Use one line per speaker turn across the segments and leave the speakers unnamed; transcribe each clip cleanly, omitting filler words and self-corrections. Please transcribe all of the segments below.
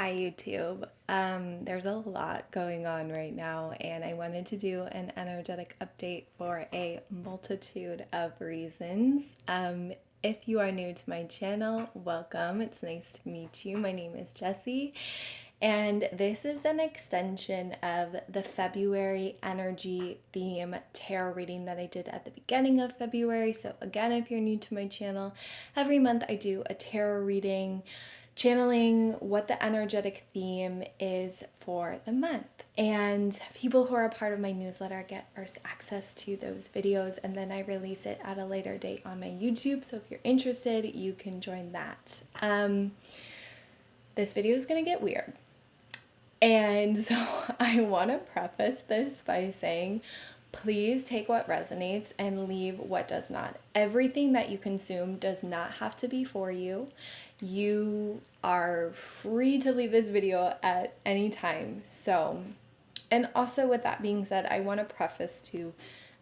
Hi YouTube. There's a lot going on right now, and I wanted to do an energetic update for a multitude of reasons. If you are new to my channel, welcome. It's nice to meet you. My name is Jessie, and this is an extension of the February energy theme tarot reading that I did at the beginning of February. So again, if you're new to my channel, every month I do a tarot reading channeling what the energetic theme is for the month. And people who are a part of my newsletter get first access to those videos, and then I release it at a later date on my YouTube. So if you're interested, you can join that. This video is going to get weird. And so I want to preface this by saying, please take what resonates and leave what does not. Everything that you consume does not have to be for you. You are free to leave this video at any time. So, and also with that being said, I want to preface to,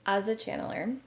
as a channeler,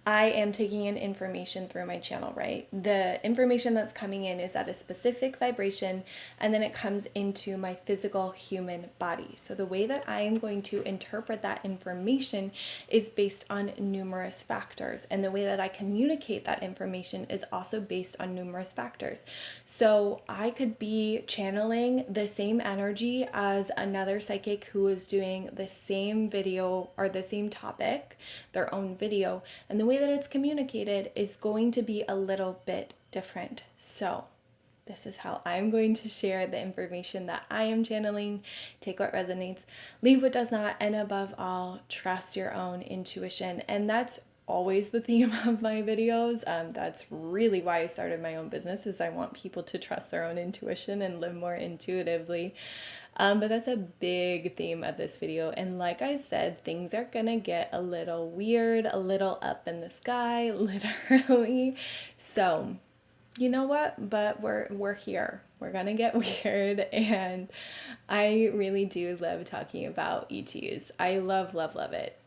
I am taking in information through my channel, right? The information that's coming in is at a specific vibration, and then it comes into my physical human body. So the way that I am going to interpret that information is based on numerous factors. And the way that I communicate that information is also based on numerous factors. So I could be channeling the same energy as another psychic who is doing the same video or the same topic, their own video, and the way that it's communicated is going to be a little bit different. So this is how I'm going to share the information that I am channeling. Take what resonates, leave what does not, and above all, trust your own intuition. And that's always the theme of my videos. That's really why I started my own business, is I want people to trust their own intuition and live more intuitively. But that's a big theme of this video. And like I said, things are gonna get a little weird, a little up in the sky, literally. So, you know what? But we're here. We're gonna get weird, and I really do love talking about ETs. I love it.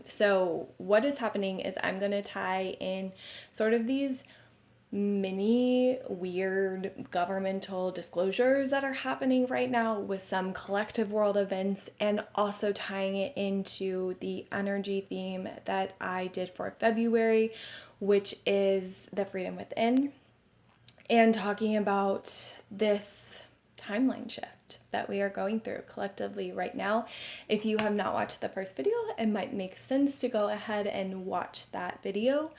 So what is happening is I'm gonna tie in sort of these many weird governmental disclosures that are happening right now with some collective world events, and also tying it into the energy theme that I did for February, which is the freedom within, and talking about this timeline shift that we are going through collectively right now. If you have not watched the first video, it might make sense to go ahead and watch that video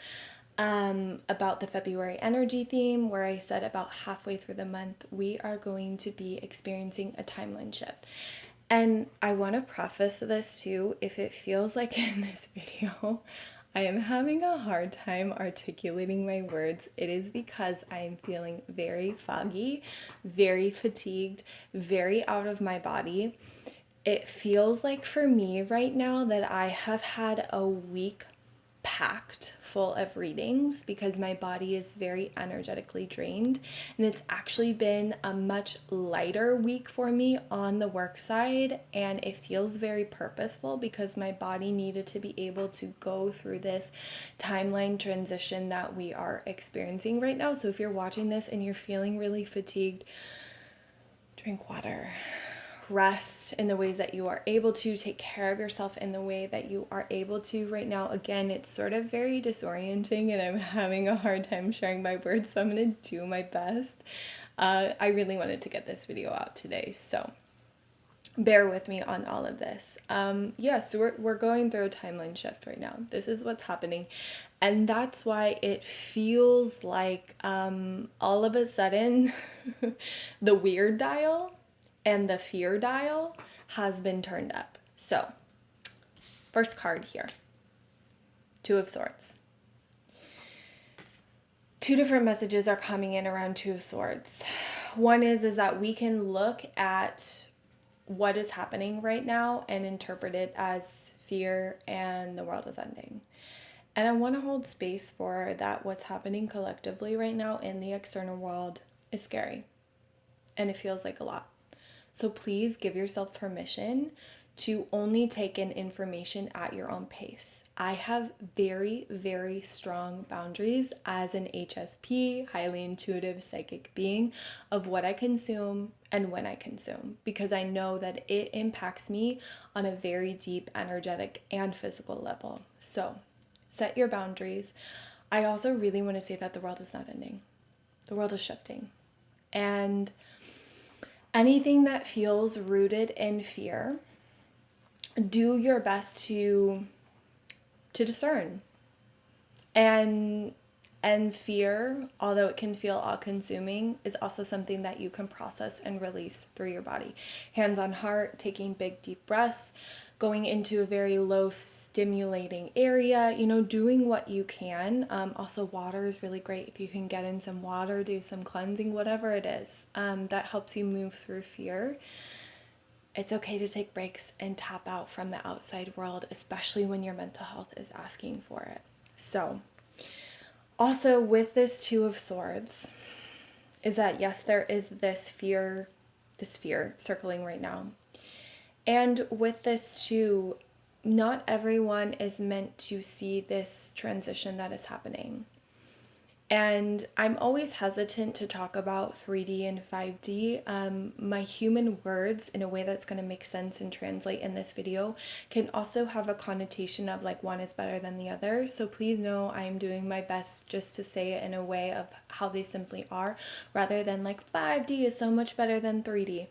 about the February energy theme, where I said about halfway through the month we are going to be experiencing a timeline shift. And I want to preface this too, if it feels like in this video I am having a hard time articulating my words, it is because I am feeling very foggy, very fatigued, very out of my body. It feels like for me right now that I have had a week packed full of readings because my body is very energetically drained, and it's actually been a much lighter week for me on the work side, and it feels very purposeful because my body needed to be able to go through this timeline transition that we are experiencing right now. So if you're watching this and you're feeling really fatigued, drink water. Rest in the ways that you are able to, take care of yourself in the way that you are able to right now. Again, it's sort of very disorienting and I'm having a hard time sharing my words, so I'm going to do my best. I really wanted to get this video out today, so bear with me on all of this. So we're going through a timeline shift right now. This is what's happening, and that's why it feels like all of a sudden the weird dial and the fear dial has been turned up. So, first card here, Two of Swords. Two different messages are coming in around Two of Swords. One is that we can look at what is happening right now and interpret it as fear and the world is ending. And I want to hold space for that. What's happening collectively right now in the external world is scary, and it feels like a lot. So please give yourself permission to only take in information at your own pace. I have very, very strong boundaries as an HSP, highly intuitive psychic being, of what I consume and when I consume, because I know that it impacts me on a very deep energetic and physical level. So set your boundaries. I also really want to say that the world is not ending. The world is shifting. And anything that feels rooted in fear, do your best to discern. And fear, although it can feel all-consuming, is also something that you can process and release through your body. Hands on heart, taking big deep breaths, going into a very low stimulating area, doing what you can. Also, water is really great. If you can get in some water, do some cleansing, whatever it is, that helps you move through fear. It's okay to take breaks and tap out from the outside world, especially when your mental health is asking for it. So, also with this Two of Swords, is that yes, there is this fear circling right now. And with this too, not everyone is meant to see this transition that is happening. And I'm always hesitant to talk about 3D and 5D. My human words, in a way that's going to make sense and translate in this video, can also have a connotation of like one is better than the other. So please know I'm doing my best just to say it in a way of how they simply are, rather than like 5D is so much better than 3D.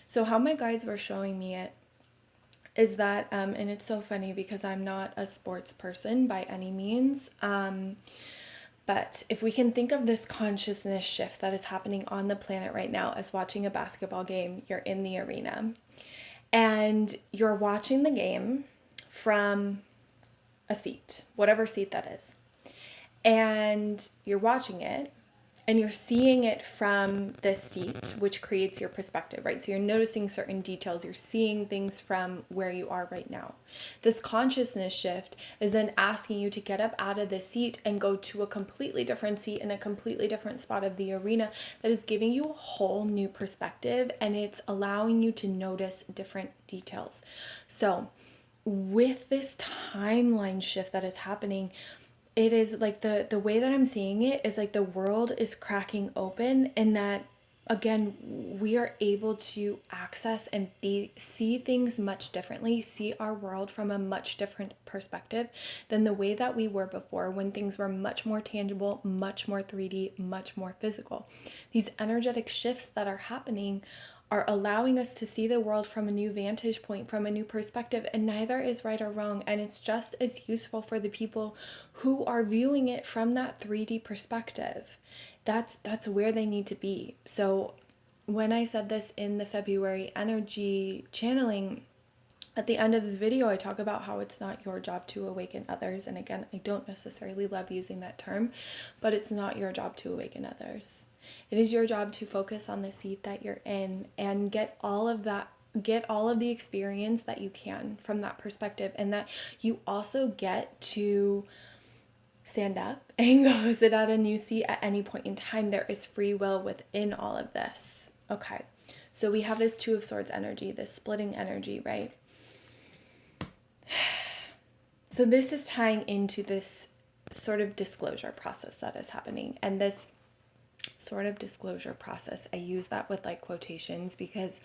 So how my guides were showing me it is that, and it's so funny because I'm not a sports person by any means, but if we can think of this consciousness shift that is happening on the planet right now as watching a basketball game, you're in the arena and you're watching the game from a seat, whatever seat that is. And you're watching it and you're seeing it from this seat, which creates your perspective, right? So you're noticing certain details. You're seeing things from where you are right now. This consciousness shift is then asking you to get up out of the seat and go to a completely different seat in a completely different spot of the arena that is giving you a whole new perspective, and it's allowing you to notice different details. So with this timeline shift that is happening, it is like the way that I'm seeing it is like the world is cracking open, and that again we are able to access and see things much differently, see our world from a much different perspective than the way that we were before, when things were much more tangible, much more 3D, much more physical. These energetic shifts that are happening are allowing us to see the world from a new vantage point, from a new perspective, and neither is right or wrong. And it's just as useful for the people who are viewing it from that 3D perspective. That's where they need to be. So when I said this in the February energy channeling, at the end of the video, I talk about how it's not your job to awaken others. And again, I don't necessarily love using that term, but it's not your job to awaken others. It is your job to focus on the seat that you're in and get all of the experience that you can from that perspective, and that you also get to stand up and go sit at a new seat at any point in time. There is free will within all of this. Okay, so we have this Two of Swords energy, this splitting energy, right? So this is tying into this sort of disclosure process that is happening. And this sort of disclosure process, I use that with like quotations, because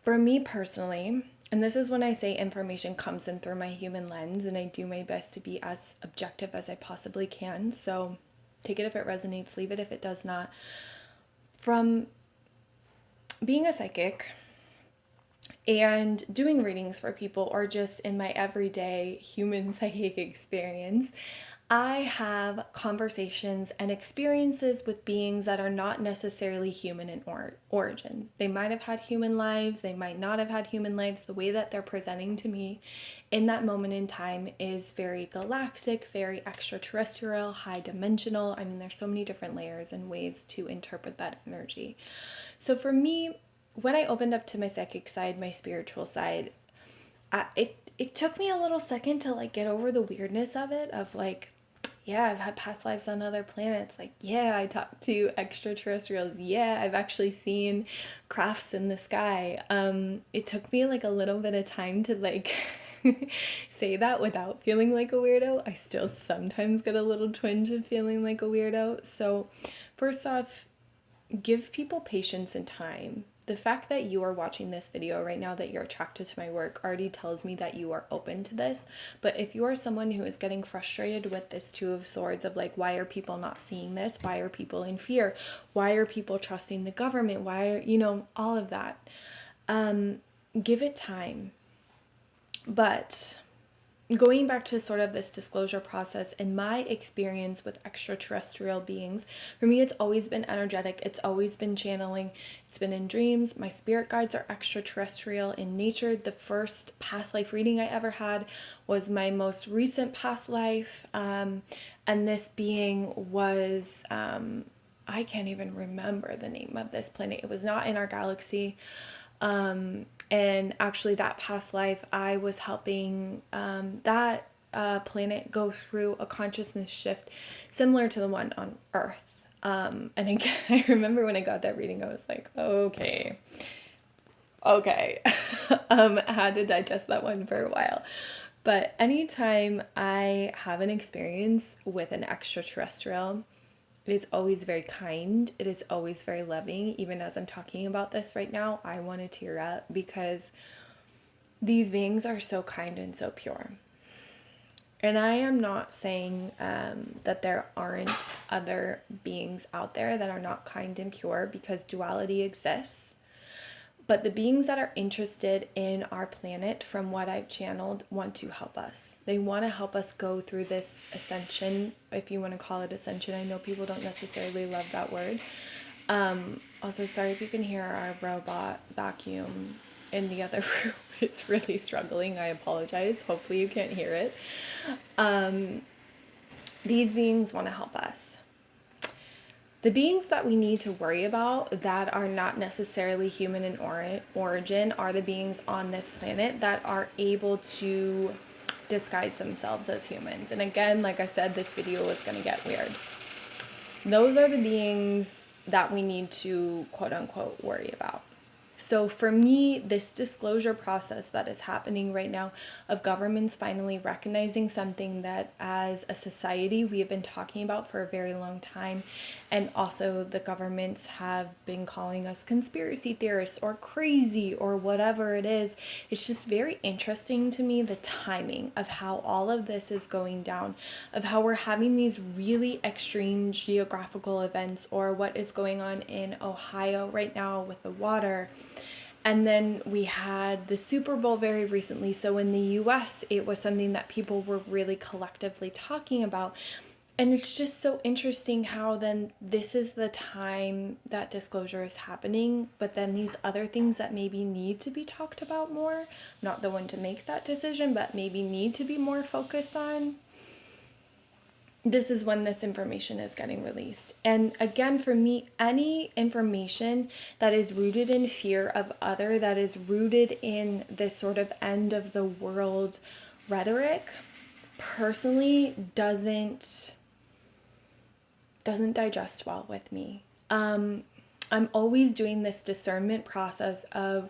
for me personally, and this is when I say information comes in through my human lens, and I do my best to be as objective as I possibly can. So take it if it resonates, leave it if it does not. From being a psychic and doing readings for people, or just in my everyday human psychic experience, I have conversations and experiences with beings that are not necessarily human in origin. They might have had human lives, they might not have had human lives. The way that they're presenting to me in that moment in time is very galactic, very extraterrestrial, high dimensional. I mean, there's so many different layers and ways to interpret that energy. So for me, when I opened up to my psychic side, my spiritual side, it took me a little second to like get over the weirdness of it, of like, yeah, I've had past lives on other planets. Like, yeah, I talked to extraterrestrials. Yeah, I've actually seen crafts in the sky. It took me like a little bit of time to like say that without feeling like a weirdo. I still sometimes get a little twinge of feeling like a weirdo. So, first off, give people patience and time. The fact that you are watching this video right now, that you're attracted to my work, already tells me that you are open to this. But if you are someone who is getting frustrated with this Two of Swords of like, why are people not seeing this? Why are people in fear? Why are people trusting the government? Why are, all of that. Give it time. But going back to sort of this disclosure process and my experience with extraterrestrial beings, for me, it's always been energetic. It's always been channeling. It's been in dreams. My spirit guides are extraterrestrial in nature. The first past life reading I ever had was my most recent past life. And this being was, I can't even remember the name of this planet. It was not in our galaxy. And actually that past life, I was helping that planet go through a consciousness shift similar to the one on Earth. And again, I remember when I got that reading, I was like, okay. I had to digest that one for a while. But anytime I have an experience with an extraterrestrial, it is always very kind. It is always very loving. Even as I'm talking about this right now, I want to tear up because these beings are so kind and so pure. And I am not saying that there aren't other beings out there that are not kind and pure, because duality exists. But the beings that are interested in our planet, from what I've channeled, want to help us. They want to help us go through this ascension, if you want to call it ascension. I know people don't necessarily love that word. Also, sorry if you can hear our robot vacuum in the other room. It's really struggling. I apologize. Hopefully you can't hear it. These beings want to help us. The beings that we need to worry about that are not necessarily human in origin are the beings on this planet that are able to disguise themselves as humans. And again, like I said, this video is going to get weird. Those are the beings that we need to quote unquote worry about. So for me, this disclosure process that is happening right now of governments finally recognizing something that as a society we have been talking about for a very long time, and also the governments have been calling us conspiracy theorists or crazy or whatever it is. It's just very interesting to me, the timing of how all of this is going down, of how we're having these really extreme geographical events, or what is going on in Ohio right now with the water. And then we had the Super Bowl very recently. So in the US, it was something that people were really collectively talking about. And it's just so interesting how then this is the time that disclosure is happening, but then these other things that maybe need to be talked about more, not the one to make that decision, but maybe need to be more focused on. This is when this information is getting released. And again, for me, any information that is rooted in fear of other, that is rooted in this sort of end of the world rhetoric, personally doesn't digest well with me. I'm always doing this discernment process of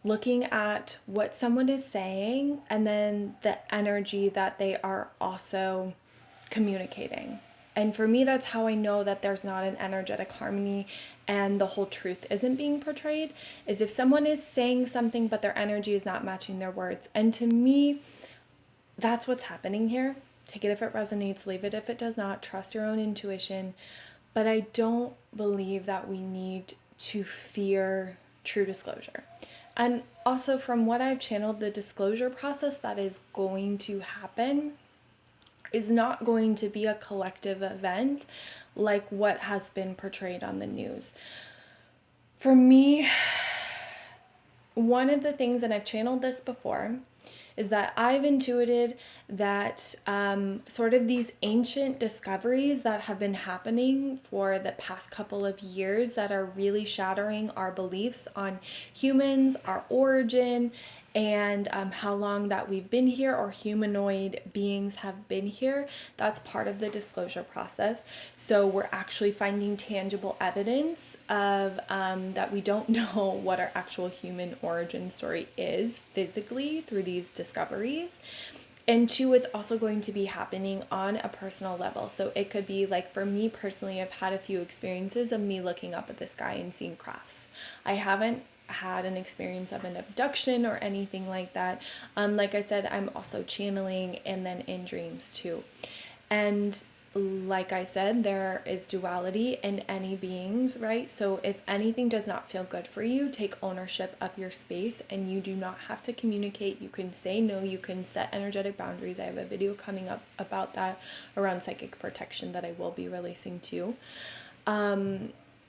looking at what someone is saying and then the energy that they are also communicating. And for me, that's how I know that there's not an energetic harmony and the whole truth isn't being portrayed, is if someone is saying something but their energy is not matching their words. And to me, that's what's happening here. Take it if it resonates, leave it if it does not, trust your own intuition. But I don't believe that we need to fear true disclosure. And also, from what I've channeled, the disclosure process that is going to happen is not going to be a collective event like what has been portrayed on the news. For me, one of the things, and I've channeled this before, is that I've intuited that sort of these ancient discoveries that have been happening for the past couple of years that are really shattering our beliefs on humans, our origin, and how long that we've been here or humanoid beings have been here. That's part of the disclosure process. So we're actually finding tangible evidence of that we don't know what our actual human origin story is physically through these discoveries. And two, it's also going to be happening on a personal level. So it could be like, for me personally, I've had a few experiences of me looking up at the sky and seeing crafts. I haven't had an experience of an abduction or anything like that. Like I said, I'm also channeling and then in dreams too. And like I said, there is duality in any beings, right? So if anything does not feel good for you, take ownership of your space, and you do not have to communicate. You can say no, you can set energetic boundaries. I have a video coming up about that around psychic protection that I will be releasing too.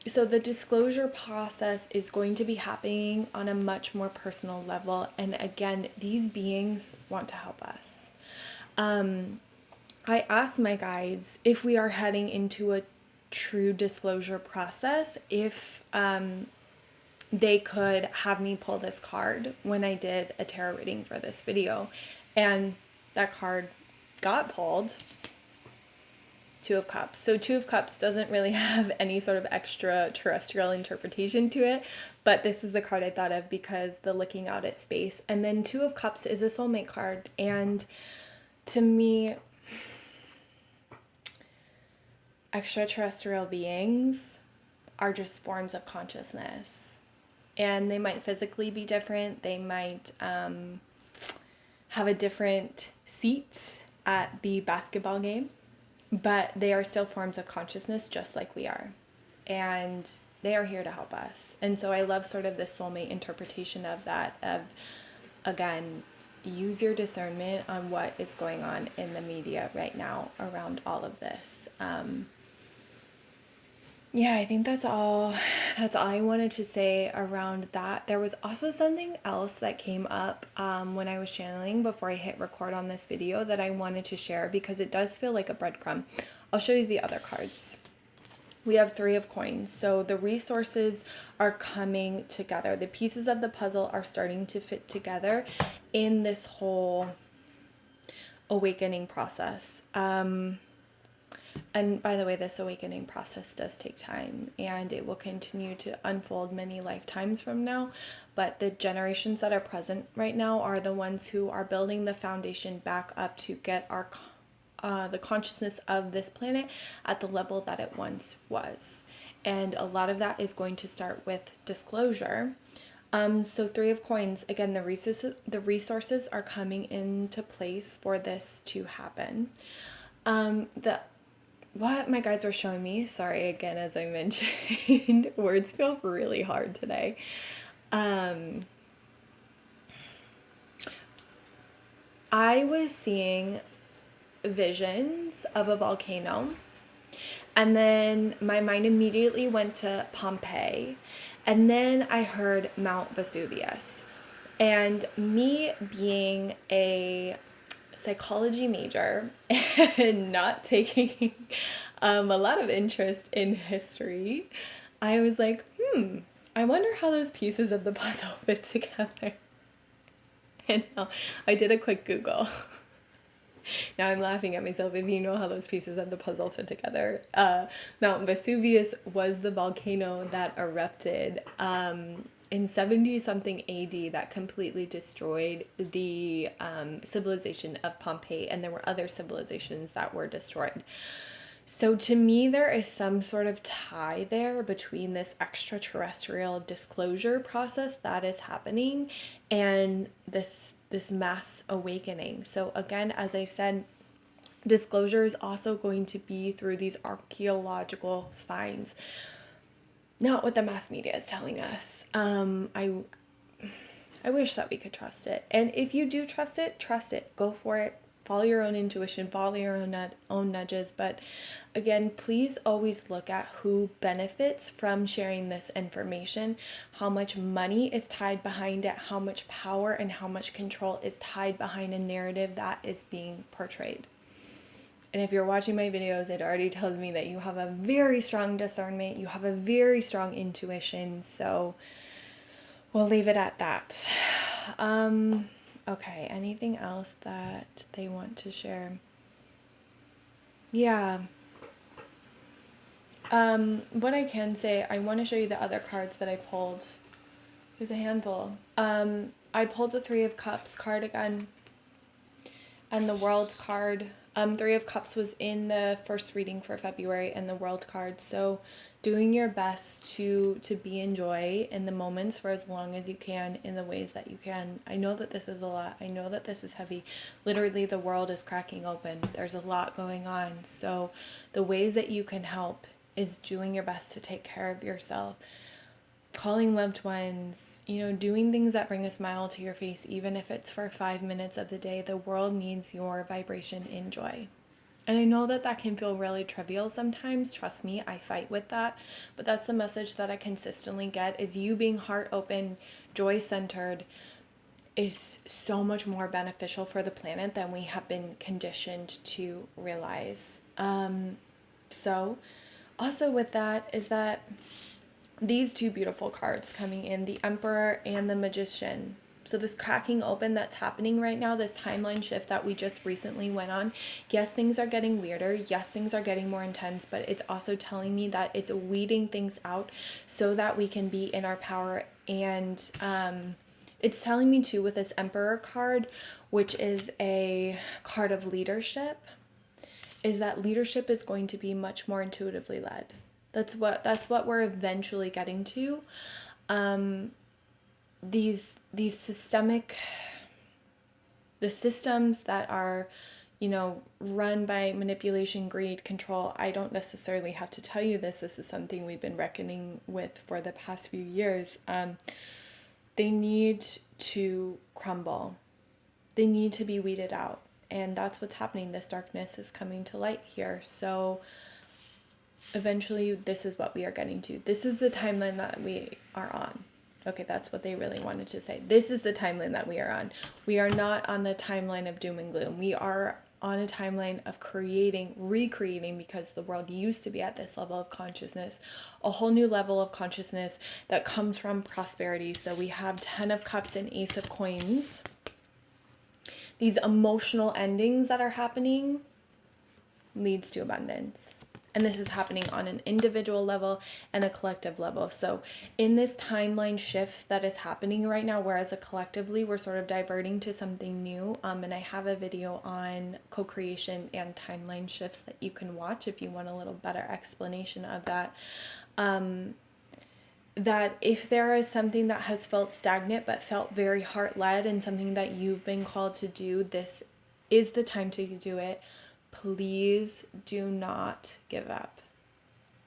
So the disclosure process is going to be happening on a much more personal level. And again, these beings want to help us. I asked my guides if we are heading into a true disclosure process, if they could have me pull this card when I did a tarot reading for this video. And that card got pulled. Two of Cups. So Two of Cups doesn't really have any sort of extraterrestrial interpretation to it, but this is the card I thought of because the looking out at space. And then Two of Cups is a soulmate card. And to me, extraterrestrial beings are just forms of consciousness, and they might physically be different. They might have a different seat at the basketball game, but they are still forms of consciousness just like we are, and they are here to help us. And so I love sort of the soulmate interpretation of that, of, again, use your discernment on what is going on in the media right now around all of this. Yeah, I think that's all I wanted to say around that. There was also something else that came up when I was channeling before I hit record on this video that I wanted to share because it does feel like a breadcrumb. I'll show you the other cards. We have Three of Coins. So the resources are coming together. The pieces of the puzzle are starting to fit together in this whole awakening process. And by the way, this awakening process does take time, and it will continue to unfold many lifetimes from now. But the generations that are present right now are the ones who are building the foundation back up to get our the consciousness of this planet at the level that it once was. And a lot of that is going to start with disclosure. So Three of Coins, again, the resources are coming into place for this to happen. What my guides were showing me, sorry again, as I mentioned, words feel really hard today. I was seeing visions of a volcano, and then my mind immediately went to Pompeii, and then I heard Mount Vesuvius. And me being a psychology major and not taking a lot of interest in history, I was like, I wonder how those pieces of the puzzle fit together. And I did a quick Google. Now I'm laughing at myself. If you know how those pieces of the puzzle fit together, Mount Vesuvius was the volcano that erupted in 70-something AD that completely destroyed the civilization of Pompeii, and there were other civilizations that were destroyed. So to me, there is some sort of tie there between this extraterrestrial disclosure process that is happening and this mass awakening. So again, as I said, disclosure is also going to be through these archaeological finds. Not what the mass media is telling us. I wish that we could trust it. And if you do trust it, go for it. Follow your own intuition, follow your own nudges. But again, please always look at who benefits from sharing this information, how much money is tied behind it, how much power and how much control is tied behind a narrative that is being portrayed. And if you're watching my videos, it already tells me that you have a very strong discernment, you have a very strong intuition. So we'll leave it at that. Okay, anything else that they want to share? Yeah. What I can say, I want to show you the other cards that I pulled. There's a handful. I pulled the Three of Cups card again, and the World card. Three of Cups was in the first reading for February, and the World card. So doing your best to be in joy in the moments for as long as you can, in the ways that you can. I know that this is a lot. I know that this is heavy. Literally, the world is cracking open. There's a lot going on. So the ways that you can help is doing your best to take care of yourself, calling loved ones, doing things that bring a smile to your face, even if it's for 5 minutes of the day. The world needs your vibration in joy. And I know that that can feel really trivial sometimes. Trust me, I fight with that. But that's the message that I consistently get, is you being heart open, joy centered is so much more beneficial for the planet than we have been conditioned to realize. So also with that is that these two beautiful cards coming in, the Emperor and the Magician. So this cracking open that's happening right now, this timeline shift that we just recently went on, yes, things are getting weirder. Yes, things are getting more intense, but it's also telling me that it's weeding things out so that we can be in our power. And it's telling me too, with this Emperor card, which is a card of leadership, is that leadership is going to be much more intuitively led. That's what we're eventually getting to. These systemic, the systems that are, run by manipulation, greed, control. I don't necessarily have to tell you this. This is something we've been reckoning with for the past few years. They need to crumble. They need to be weeded out. And that's what's happening. This darkness is coming to light here. So eventually, this is what we are getting to. This is the timeline that we are on. Okay, that's what they really wanted to say. This is the timeline that we are on. We are not on the timeline of doom and gloom. We are on a timeline of recreating, because the world used to be at this level of consciousness, a whole new level of consciousness that comes from prosperity. So we have 10 of Cups and Ace of Coins. These emotional endings that are happening leads to abundance. And this is happening on an individual level and a collective level. So in this timeline shift that is happening right now, whereas collectively we're sort of diverting to something new. And I have a video on co-creation and timeline shifts that you can watch if you want a little better explanation of that. That if there is something that has felt stagnant but felt very heart-led, and something that you've been called to do, this is the time to do it. Please do not give up.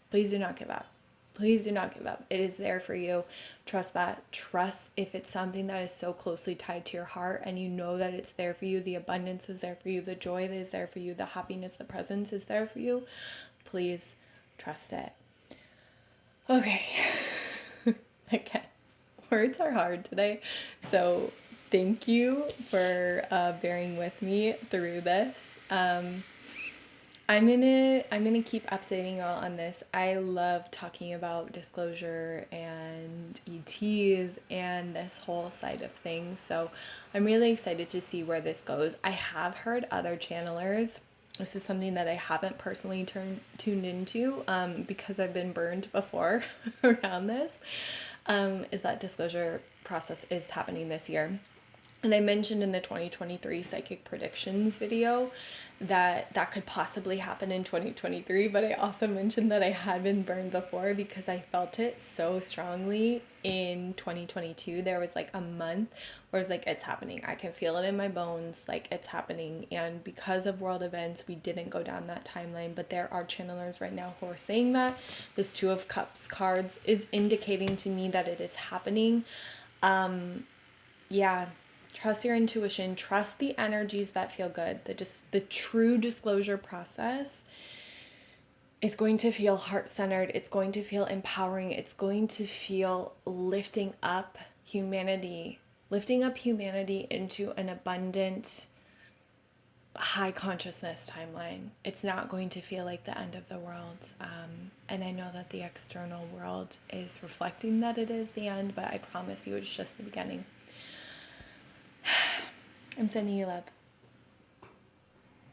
Please do not give up. Please do not give up. It is there for you. Trust that. Trust if it's something that is so closely tied to your heart and you know that it's there for you. The abundance is there for you. The joy is there for you. The happiness, the presence is there for you. Please trust it. Okay. Again, words are hard today. So thank you for bearing with me through this. I'm gonna keep updating y'all on this. I love talking about disclosure and ETs and this whole side of things. So I'm really excited to see where this goes. I have heard other channelers. This is something that I haven't personally tuned into because I've been burned before around this. Is that disclosure process is happening this year. And I mentioned in the 2023 psychic predictions video that could possibly happen in 2023, but I also mentioned that I had been burned before because I felt it so strongly in 2022. There was like a month where it's like, it's happening. I can feel it in my bones, like it's happening. And because of world events, we didn't go down that timeline, but there are channelers right now who are saying that. This Two of Cups cards is indicating to me that it is happening. Yeah. Trust your intuition. Trust the energies that feel good. The true disclosure process is going to feel heart-centered. It's going to feel empowering. It's going to feel lifting up humanity into an abundant, high consciousness timeline. It's not going to feel like the end of the world. And I know that the external world is reflecting that it is the end, but I promise you it's just the beginning. I'm sending you love.